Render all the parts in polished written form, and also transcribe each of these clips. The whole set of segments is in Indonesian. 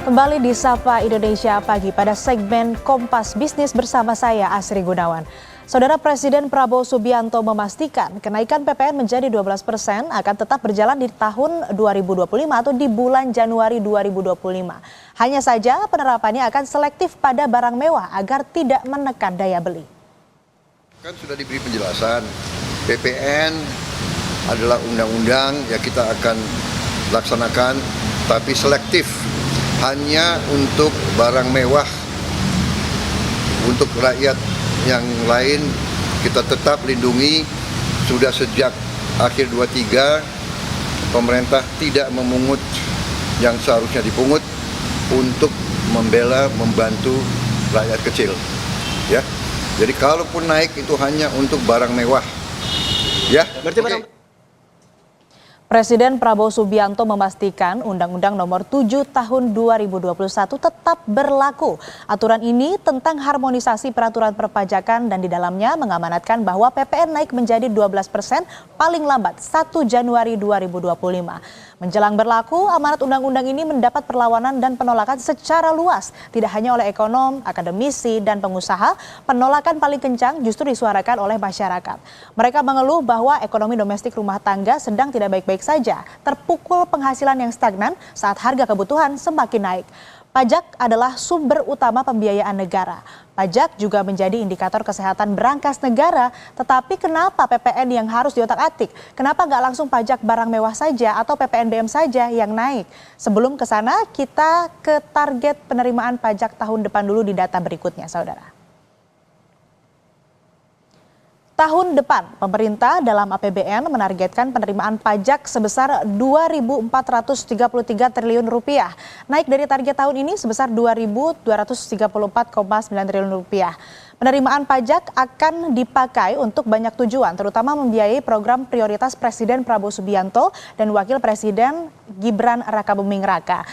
Kembali di Sapa Indonesia Pagi pada segmen Kompas Bisnis bersama saya Asri Gunawan. Saudara Presiden Prabowo Subianto memastikan kenaikan PPN menjadi 12% akan tetap berjalan di tahun 2025 atau di bulan Januari 2025. Hanya saja penerapannya akan selektif pada barang mewah agar tidak menekan daya beli. Kan sudah diberi penjelasan, PPN adalah undang-undang yang kita akan laksanakan tapi selektif. Hanya untuk barang mewah, untuk rakyat yang lain kita tetap lindungi. Sudah sejak akhir 23 pemerintah tidak memungut yang seharusnya dipungut untuk membantu rakyat kecil. Ya, jadi kalaupun naik itu hanya untuk barang mewah. Ya, okay. Presiden Prabowo Subianto memastikan Undang-Undang Nomor 7 Tahun 2021 tetap berlaku. Aturan ini tentang harmonisasi peraturan perpajakan dan di dalamnya mengamanatkan bahwa PPN naik menjadi 12% paling lambat 1 Januari 2025. Menjelang berlaku, amanat undang-undang ini mendapat perlawanan dan penolakan secara luas. Tidak hanya oleh ekonom, akademisi, dan pengusaha, penolakan paling kencang justru disuarakan oleh masyarakat. Mereka mengeluh bahwa ekonomi domestik rumah tangga sedang tidak baik-baik saja, terpukul penghasilan yang stagnan saat harga kebutuhan semakin naik. Pajak adalah sumber utama pembiayaan negara. Pajak juga menjadi indikator kesehatan berangkas negara. Tetapi kenapa PPN yang harus diotak-atik? Kenapa nggak langsung pajak barang mewah saja atau PPNBM saja yang naik? Sebelum ke sana, kita ke target penerimaan pajak tahun depan dulu di data berikutnya, saudara. Tahun depan, pemerintah dalam APBN menargetkan penerimaan pajak sebesar Rp2.433 triliun, naik dari target tahun ini sebesar Rp2.234,9 triliun. Penerimaan pajak akan dipakai untuk banyak tujuan, terutama membiayai program prioritas Presiden Prabowo Subianto dan Wakil Presiden Gibran Rakabuming Raka.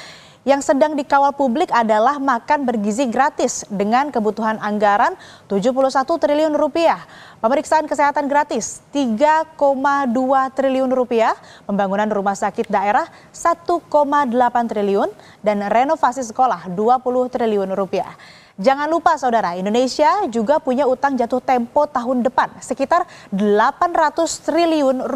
Yang sedang dikawal publik adalah makan bergizi gratis dengan kebutuhan anggaran Rp71 triliun, pemeriksaan kesehatan gratis Rp3,2 triliun, pembangunan rumah sakit daerah Rp1,8 triliun, dan renovasi sekolah Rp20 triliun. Jangan lupa saudara, Indonesia juga punya utang jatuh tempo tahun depan sekitar Rp800 triliun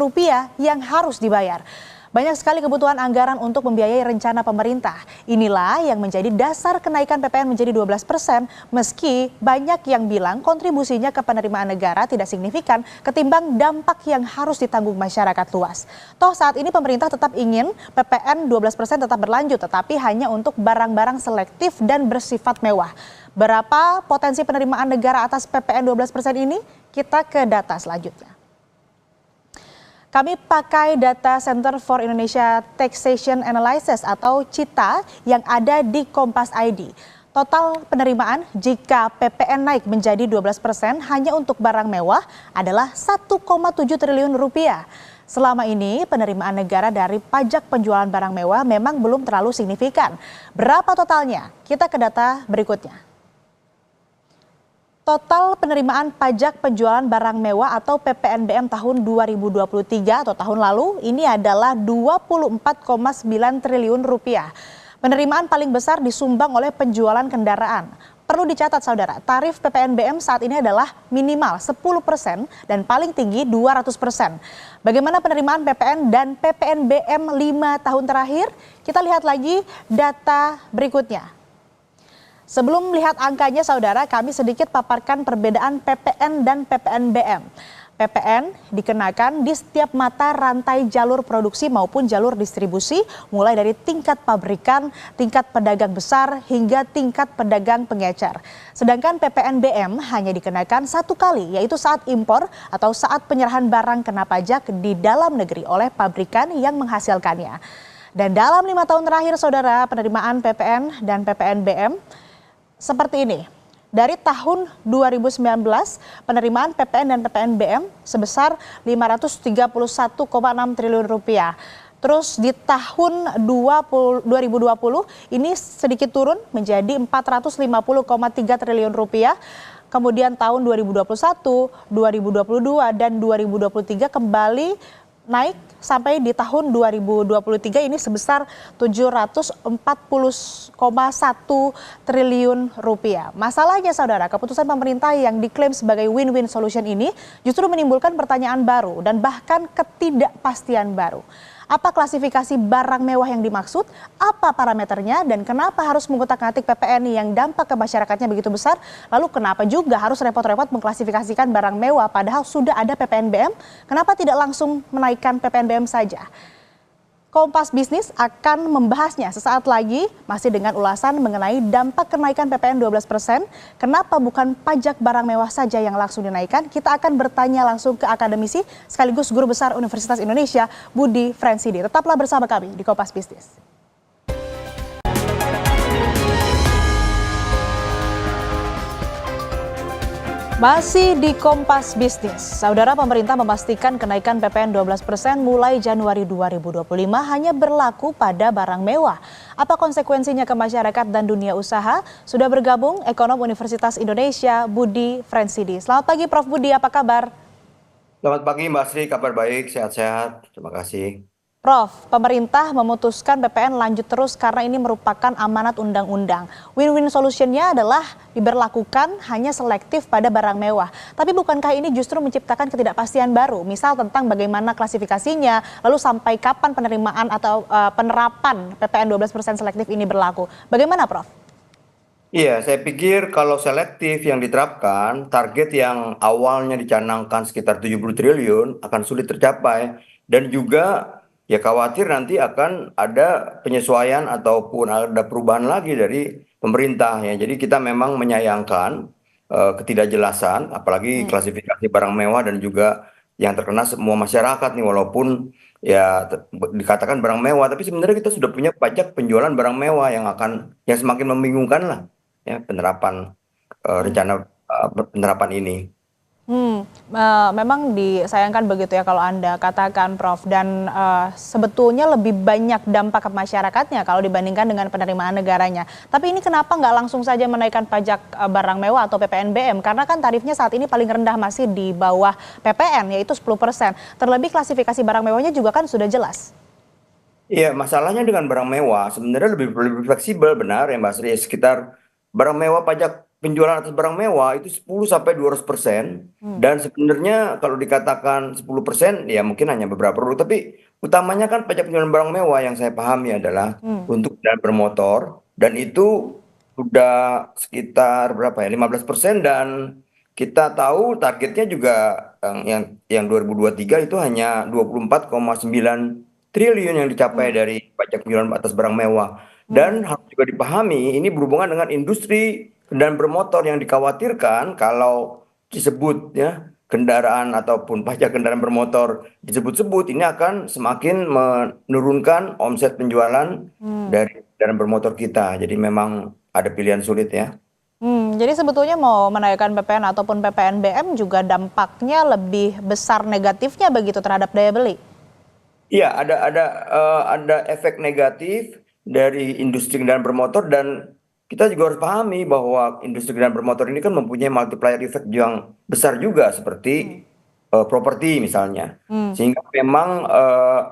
yang harus dibayar. Banyak sekali kebutuhan anggaran untuk membiayai rencana pemerintah. Inilah yang menjadi dasar kenaikan PPN menjadi 12%, meski banyak yang bilang kontribusinya ke penerimaan negara tidak signifikan ketimbang dampak yang harus ditanggung masyarakat luas. Toh saat ini pemerintah tetap ingin PPN 12% tetap berlanjut, tetapi hanya untuk barang-barang selektif dan bersifat mewah. Berapa potensi penerimaan negara atas PPN 12% ini? Kita ke data selanjutnya. Kami pakai data Center for Indonesia Taxation Analysis atau CITA yang ada di Kompas ID. Total penerimaan jika PPN naik menjadi 12% hanya untuk barang mewah adalah Rp1,7 triliun. Selama ini penerimaan negara dari pajak penjualan barang mewah memang belum terlalu signifikan. Berapa totalnya? Kita ke data berikutnya. Total penerimaan pajak penjualan barang mewah atau PPNBM tahun 2023 atau tahun lalu ini adalah Rp24,9 triliun. Penerimaan paling besar disumbang oleh penjualan kendaraan. Perlu dicatat saudara, tarif PPNBM saat ini adalah minimal 10% dan paling tinggi 200%. Bagaimana penerimaan PPN dan PPNBM 5 tahun terakhir? Kita lihat lagi data berikutnya. Sebelum melihat angkanya saudara, kami sedikit paparkan perbedaan PPN dan PPNBM. PPN dikenakan di setiap mata rantai jalur produksi maupun jalur distribusi, mulai dari tingkat pabrikan, tingkat pedagang besar, hingga tingkat pedagang pengecer. Sedangkan PPNBM hanya dikenakan satu kali, yaitu saat impor atau saat penyerahan barang kena pajak di dalam negeri oleh pabrikan yang menghasilkannya. Dan dalam 5 tahun terakhir saudara, penerimaan PPN dan PPNBM seperti ini. Dari tahun 2019, penerimaan PPN dan PPNBM sebesar Rp531,6 triliun. Terus di tahun 2020 ini sedikit turun menjadi Rp450,3 triliun. Kemudian tahun 2021, 2022, dan 2023 kembali naik sampai di tahun 2023 ini sebesar 740,1 triliun rupiah. Masalahnya saudara, keputusan pemerintah yang diklaim sebagai win-win solution ini justru menimbulkan pertanyaan baru dan bahkan ketidakpastian baru. Apa klasifikasi barang mewah yang dimaksud, apa parameternya, dan kenapa harus mengutak-ngatik PPN yang dampak ke masyarakatnya begitu besar? Lalu kenapa juga harus repot-repot mengklasifikasikan barang mewah padahal sudah ada PPNBM? Kenapa tidak langsung menaikkan PPNBM saja? Kompas Bisnis akan membahasnya sesaat lagi, masih dengan ulasan mengenai dampak kenaikan PPN 12%. Kenapa bukan pajak barang mewah saja yang langsung dinaikkan? Kita akan bertanya langsung ke akademisi sekaligus guru besar Universitas Indonesia, Budi Frensidi. Tetaplah bersama kami di Kompas Bisnis. Masih di Kompas Bisnis, saudara, pemerintah memastikan kenaikan PPN 12% mulai Januari 2025 hanya berlaku pada barang mewah. Apa konsekuensinya ke masyarakat dan dunia usaha? Sudah bergabung ekonom Universitas Indonesia, Budi Frensidi. Selamat pagi Prof. Budi, apa kabar? Selamat pagi Mbak Sri, kabar baik, sehat-sehat. Terima kasih. Prof, pemerintah memutuskan PPN lanjut terus karena ini merupakan amanat undang-undang. Win-win solutionnya adalah diberlakukan hanya selektif pada barang mewah. Tapi bukankah ini justru menciptakan ketidakpastian baru? Misal tentang bagaimana klasifikasinya, lalu sampai kapan penerimaan atau penerapan PPN 12% selektif ini berlaku. Bagaimana Prof? Iya, saya pikir kalau selektif yang diterapkan, target yang awalnya dicanangkan sekitar 70 triliun akan sulit tercapai. Dan juga ya khawatir nanti akan ada penyesuaian ataupun ada perubahan lagi dari pemerintah ya. Jadi kita memang menyayangkan ketidakjelasan, apalagi klasifikasi barang mewah dan juga yang terkena semua masyarakat nih, walaupun ya dikatakan barang mewah, tapi sebenarnya kita sudah punya pajak penjualan barang mewah yang semakin membingungkan lah ya penerapan rencana penerapan ini. Memang disayangkan begitu ya kalau Anda katakan Prof, dan sebetulnya lebih banyak dampak ke masyarakatnya kalau dibandingkan dengan penerimaan negaranya. Tapi ini kenapa nggak langsung saja menaikkan pajak barang mewah atau PPNBM? Karena kan tarifnya saat ini paling rendah masih di bawah PPN, yaitu 10%. Terlebih klasifikasi barang mewahnya juga kan sudah jelas. Iya, masalahnya dengan barang mewah sebenarnya lebih fleksibel, benar ya Mbak Sri. Sekitar barang mewah, pajak penjualan atas barang mewah itu 10 sampai 200%. Dan sebenarnya kalau dikatakan 10% ya mungkin hanya beberapa produk, tapi utamanya kan pajak penjualan barang mewah yang saya pahami adalah untuk kendaraan bermotor, dan itu sudah sekitar berapa ya, 15%. Dan kita tahu targetnya juga yang 2023 itu hanya 24,9 triliun yang dicapai dari pajak penjualan atas barang mewah. Dan harus juga dipahami ini berhubungan dengan industri kendaraan bermotor yang dikhawatirkan kalau disebut ya kendaraan ataupun pajak kendaraan bermotor disebut-sebut, ini akan semakin menurunkan omset penjualan dari kendaraan bermotor kita. Jadi memang ada pilihan sulit ya. Jadi sebetulnya mau menaikkan PPN ataupun PPNBM juga dampaknya lebih besar negatifnya begitu terhadap daya beli. Iya, ada efek negatif dari industri kendaraan bermotor, dan kita juga harus pahami bahwa industri kendaraan bermotor ini kan mempunyai multiplier effect yang besar juga seperti properti misalnya. Sehingga memang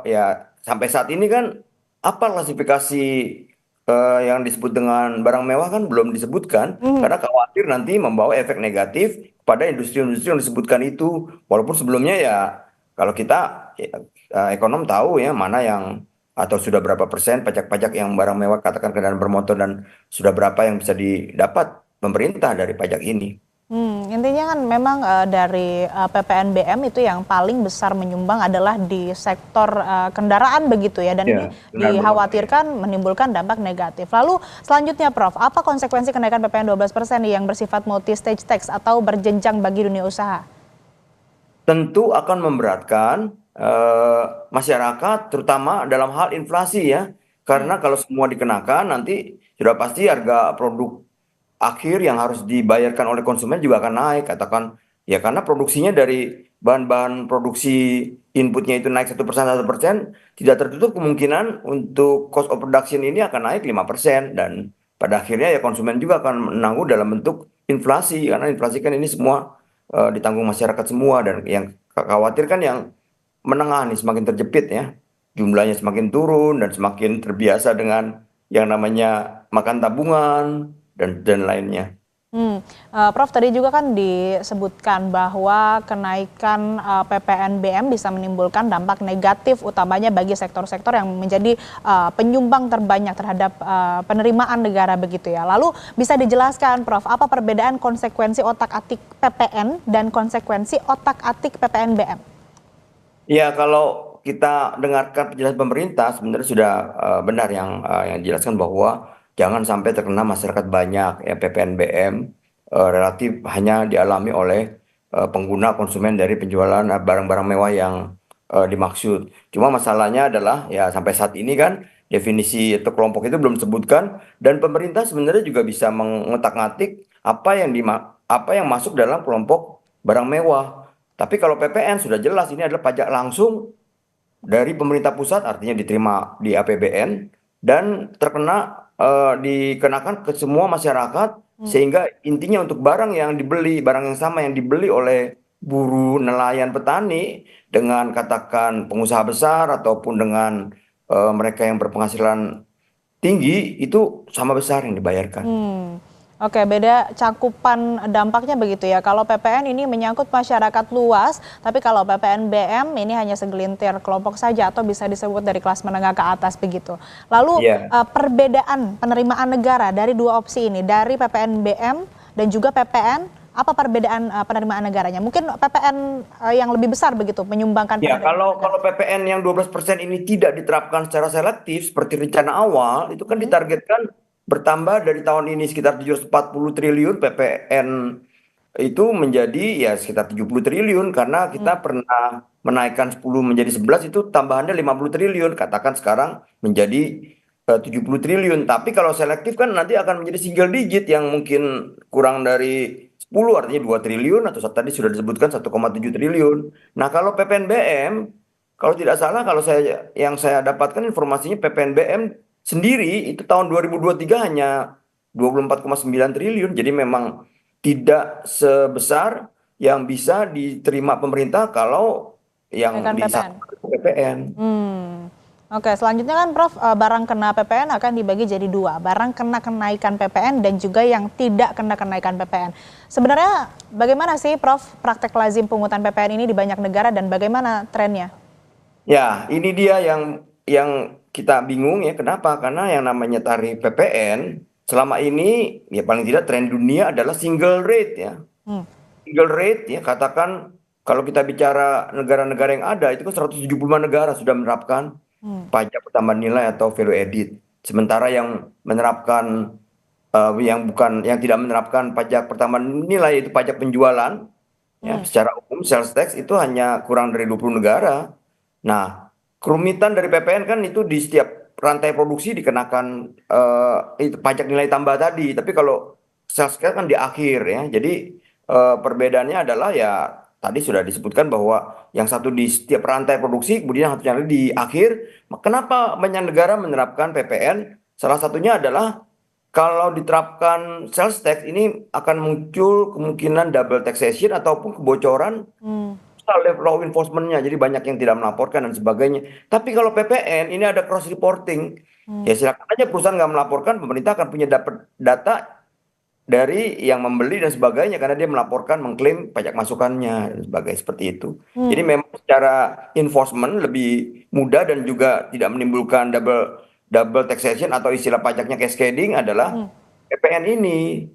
ya sampai saat ini kan apa klasifikasi yang disebut dengan barang mewah kan belum disebutkan, karena khawatir nanti membawa efek negatif pada industri-industri yang disebutkan itu. Walaupun sebelumnya ya kalau kita ekonom tahu ya mana yang atau sudah berapa persen pajak-pajak yang barang mewah katakan kendaraan bermotor, dan sudah berapa yang bisa didapat pemerintah dari pajak ini. Intinya kan memang dari PPNBM itu yang paling besar menyumbang adalah di sektor kendaraan begitu ya, dan ini dikhawatirkan menimbulkan dampak negatif. Lalu selanjutnya Prof, apa konsekuensi kenaikan PPN 12% yang bersifat multi-stage tax atau berjenjang bagi dunia usaha? Tentu akan memberatkan masyarakat, terutama dalam hal inflasi ya. Karena kalau semua dikenakan, nanti sudah pasti harga produk akhir yang harus dibayarkan oleh konsumen juga akan naik. Katakan ya karena produksinya dari bahan-bahan produksi inputnya itu naik 1%, tidak tertutup kemungkinan untuk cost of production ini akan naik 5%. Dan pada akhirnya ya konsumen juga akan menanggung dalam bentuk inflasi, karena inflasi kan ini semua ditanggung masyarakat semua. Dan yang khawatir kan yang menengah nih semakin terjepit ya. Jumlahnya semakin turun dan semakin terbiasa dengan yang namanya makan tabungan dan lainnya. Prof, tadi juga kan disebutkan bahwa kenaikan PPNBM bisa menimbulkan dampak negatif utamanya bagi sektor-sektor yang menjadi penyumbang terbanyak terhadap penerimaan negara begitu ya. Lalu bisa dijelaskan Prof, apa perbedaan konsekuensi otak-atik PPN dan konsekuensi otak-atik PPNBM? Ya, kalau kita dengarkan penjelasan pemerintah sebenarnya sudah benar yang dijelaskan bahwa jangan sampai terkena masyarakat banyak ya PPNBM relatif hanya dialami oleh pengguna konsumen dari penjualan barang-barang mewah yang dimaksud. Cuma masalahnya adalah ya sampai saat ini kan definisi atau kelompok itu belum disebutkan dan pemerintah sebenarnya juga bisa mengotak-ngatik apa yang masuk dalam kelompok barang mewah. Tapi kalau PPN sudah jelas ini adalah pajak langsung dari pemerintah pusat, artinya diterima di APBN dan dikenakan ke semua masyarakat sehingga intinya untuk barang yang dibeli, barang yang sama yang dibeli oleh buruh, nelayan, petani dengan katakan pengusaha besar ataupun dengan mereka yang berpenghasilan tinggi itu sama besar yang dibayarkan. Oke, beda cakupan dampaknya begitu ya. Kalau PPN ini menyangkut masyarakat luas, tapi kalau PPNBM ini hanya segelintir kelompok saja atau bisa disebut dari kelas menengah ke atas begitu. Lalu Iya. perbedaan penerimaan negara dari dua opsi ini, dari PPNBM dan juga PPN, apa perbedaan penerimaan negaranya? Mungkin PPN yang lebih besar begitu, menyumbangkan Ya, penerimaan kalau negara. PPN yang 12% ini tidak diterapkan secara selektif seperti rencana awal, itu kan ditargetkan bertambah dari tahun ini sekitar 740 triliun PPN itu menjadi ya sekitar 70 triliun karena kita pernah menaikkan 10 menjadi 11 itu tambahannya 50 triliun, katakan sekarang menjadi 70 triliun. Tapi kalau selektif kan nanti akan menjadi single digit yang mungkin kurang dari 10 artinya 2 triliun atau tadi sudah disebutkan 1,7 triliun. Nah, kalau PPNBM kalau tidak salah yang saya dapatkan informasinya PPNBM sendiri itu tahun 2023 hanya 24,9 triliun. Jadi memang tidak sebesar yang bisa diterima pemerintah kalau yang Kenaikan PPN. disasar PPN. Oke, selanjutnya kan Prof, barang kena PPN akan dibagi jadi dua, barang kena kenaikan PPN dan juga yang tidak kena kenaikan PPN. Sebenarnya bagaimana sih Prof praktek lazim pungutan PPN ini di banyak negara dan bagaimana trennya? Ya, ini dia yang kita bingung ya. Kenapa? Karena yang namanya tarif PPN selama ini ya paling tidak tren dunia adalah single rate ya. Hmm. Single rate ya katakan kalau kita bicara negara-negara yang ada itu kan 175 negara sudah menerapkan pajak pertambahan nilai atau value added. Sementara yang menerapkan yang tidak menerapkan pajak pertambahan nilai itu pajak penjualan ya secara umum sales tax itu hanya kurang dari 20 negara. Nah, kerumitan dari PPN kan itu di setiap rantai produksi dikenakan itu pajak nilai tambah tadi. Tapi kalau sales tax kan di akhir ya. Jadi perbedaannya adalah ya tadi sudah disebutkan bahwa yang satu di setiap rantai produksi, kemudian yang satunya lagi di akhir. Kenapa banyak negara menerapkan PPN? Salah satunya adalah kalau diterapkan sales tax ini akan muncul kemungkinan double taxation ataupun kebocoran law enforcement-nya. Jadi banyak yang tidak melaporkan dan sebagainya. Tapi kalau PPN ini ada cross reporting. Ya silakan aja perusahaan nggak melaporkan, pemerintah akan punya dapat data dari yang membeli dan sebagainya karena dia melaporkan mengklaim pajak masukannya dan sebagainya seperti itu. Jadi memang secara enforcement lebih mudah dan juga tidak menimbulkan double double taxation atau istilah pajaknya cascading adalah PPN ini.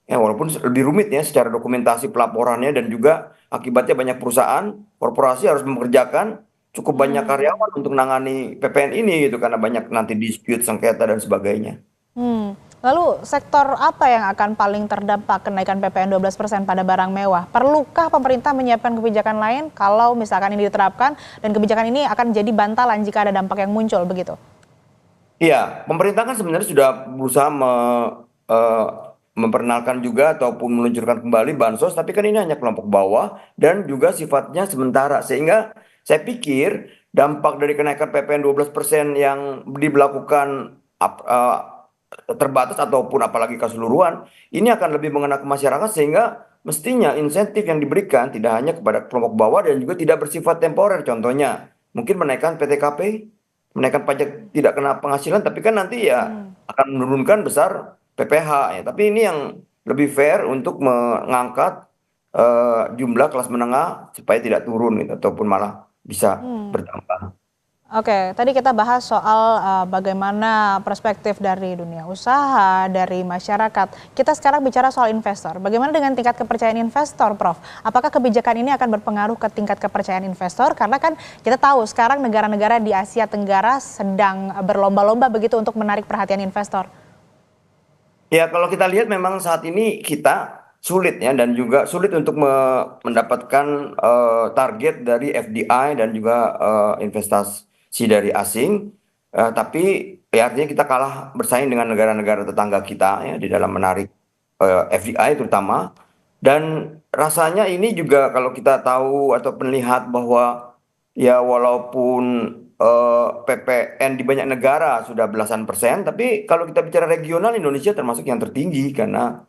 Ya walaupun lebih rumit ya secara dokumentasi pelaporannya dan juga akibatnya banyak perusahaan korporasi harus mengerjakan cukup banyak karyawan untuk menangani PPN ini gitu karena banyak nanti dispute sengketa dan sebagainya. Lalu sektor apa yang akan paling terdampak kenaikan PPN 12% pada barang mewah? Perlukah pemerintah menyiapkan kebijakan lain kalau misalkan ini diterapkan dan kebijakan ini akan jadi bantalan jika ada dampak yang muncul begitu? Iya, pemerintah kan sebenarnya sudah berusaha eh, memperkenalkan juga ataupun meluncurkan kembali bansos, tapi kan ini hanya kelompok bawah dan juga sifatnya sementara. Sehingga saya pikir dampak dari kenaikan PPN 12% yang diberlakukan terbatas ataupun apalagi keseluruhan, ini akan lebih mengena ke masyarakat sehingga mestinya insentif yang diberikan tidak hanya kepada kelompok bawah dan juga tidak bersifat temporer. Contohnya, mungkin menaikkan PTKP, menaikkan pajak tidak kena penghasilan, tapi kan nanti ya akan menurunkan besar PPh ya. Tapi ini yang lebih fair untuk mengangkat jumlah kelas menengah supaya tidak turun gitu, ataupun malah bisa bertambah. Oke, tadi kita bahas soal bagaimana perspektif dari dunia usaha, dari masyarakat. Kita sekarang bicara soal investor. Bagaimana dengan tingkat kepercayaan investor, Prof? Apakah kebijakan ini akan berpengaruh ke tingkat kepercayaan investor? Karena kan kita tahu sekarang negara-negara di Asia Tenggara sedang berlomba-lomba begitu untuk menarik perhatian investor. Ya, kalau kita lihat memang saat ini kita sulit ya, dan juga sulit untuk mendapatkan target dari FDI dan juga investasi dari asing. Tapi ya artinya kita kalah bersaing dengan negara-negara tetangga kita ya di dalam menarik FDI terutama. Dan rasanya ini juga kalau kita tahu atau melihat bahwa ya walaupun PPN di banyak negara sudah belasan persen, tapi kalau kita bicara regional Indonesia termasuk yang tertinggi karena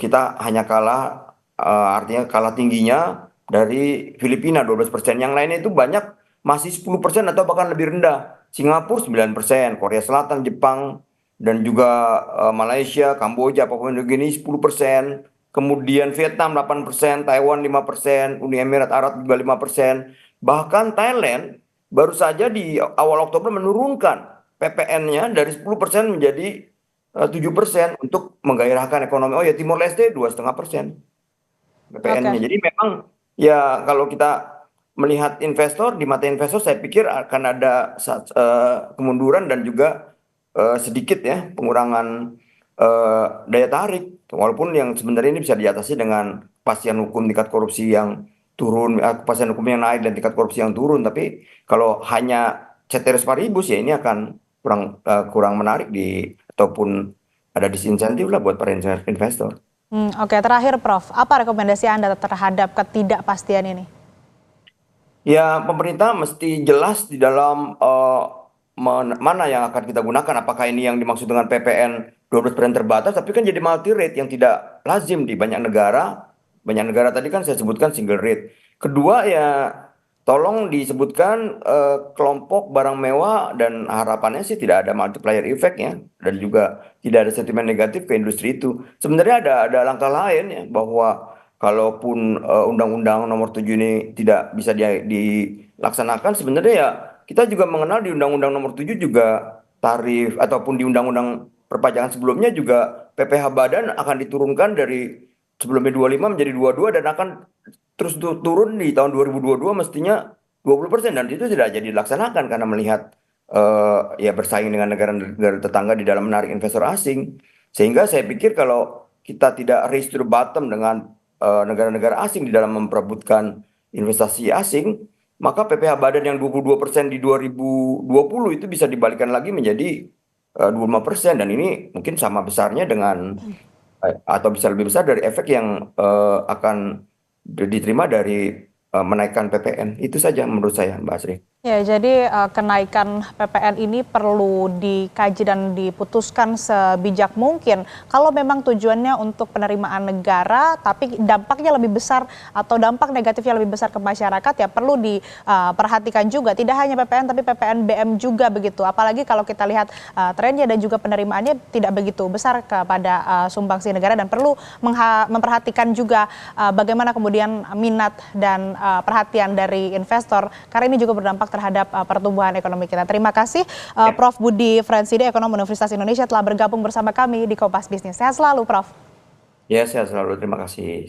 kita hanya kalah, artinya kalah tingginya dari Filipina 12%. Yang lainnya itu banyak masih 10% atau bahkan lebih rendah. Singapura 9%, Korea Selatan, Jepang, dan juga Malaysia, Kamboja, Papua Nugini 10%. Kemudian Vietnam 8%, Taiwan 5%, Uni Emirat Arab juga 5%. Bahkan Thailand baru saja di awal Oktober menurunkan PPN-nya dari 10% menjadi 7% untuk menggairahkan ekonomi. Oh ya, Timor Leste 2,5% PPN-nya. Oke. Jadi memang ya kalau kita melihat investor, di mata investor saya pikir akan ada kemunduran dan juga sedikit ya pengurangan daya tarik. Walaupun yang sebenarnya ini bisa diatasi dengan kepastian hukum, tingkat korupsi yang turun, kepastian hukum yang naik dan tingkat korupsi yang turun. Tapi kalau hanya ceteris paribus ya ini akan kurang menarik ataupun ada disinsentif lah buat para investor. Oke, terakhir Prof, apa rekomendasi Anda terhadap ketidakpastian ini? Ya, pemerintah mesti jelas di dalam mana yang akan kita gunakan. Apakah ini yang dimaksud dengan PPN 12% terbatas, tapi kan jadi multi rate yang tidak lazim di banyak negara. Banyak negara tadi kan saya sebutkan single rate. Kedua ya tolong disebutkan kelompok barang mewah, dan harapannya sih tidak ada multiplier effect ya, dan juga tidak ada sentimen negatif ke industri itu. Sebenarnya ada langkah lain ya, bahwa kalaupun Undang-Undang Nomor 7 ini tidak bisa dilaksanakan, sebenarnya ya kita juga mengenal di Undang-Undang Nomor 7 juga tarif, ataupun di Undang-Undang Perpajakan sebelumnya juga PPh badan akan diturunkan dari sebelumnya 25 menjadi 22 dan akan terus turun di tahun 2022 mestinya 20%, dan itu tidak jadi dilaksanakan karena melihat ya bersaing dengan negara-negara tetangga di dalam menarik investor asing. Sehingga saya pikir kalau kita tidak race to the bottom dengan negara-negara asing di dalam memperebutkan investasi asing, maka PPh badan yang 22% di 2020 itu bisa dibalikan lagi menjadi 25%, dan ini mungkin sama besarnya dengan atau bisa lebih besar dari efek yang akan diterima dari menaikkan PPN. Itu saja menurut saya, Mbak Asri. Ya, jadi kenaikan PPN ini perlu dikaji dan diputuskan sebijak mungkin. Kalau memang tujuannya untuk penerimaan negara, tapi dampaknya lebih besar atau dampak negatifnya lebih besar ke masyarakat, ya perlu diperhatikan juga. Tidak hanya PPN, tapi PPNBM juga begitu. Apalagi kalau kita lihat trennya dan juga penerimaannya tidak begitu besar kepada sumbangsi negara, dan perlu memperhatikan juga bagaimana kemudian minat dan perhatian dari investor, karena ini juga berdampak terhadap pertumbuhan ekonomi kita. Terima kasih Prof. Budi Fransidi, Ekonom Universitas Indonesia, telah bergabung bersama kami di Kompas Bisnis. Sehat selalu, Prof. Ya, sehat selalu. Terima kasih.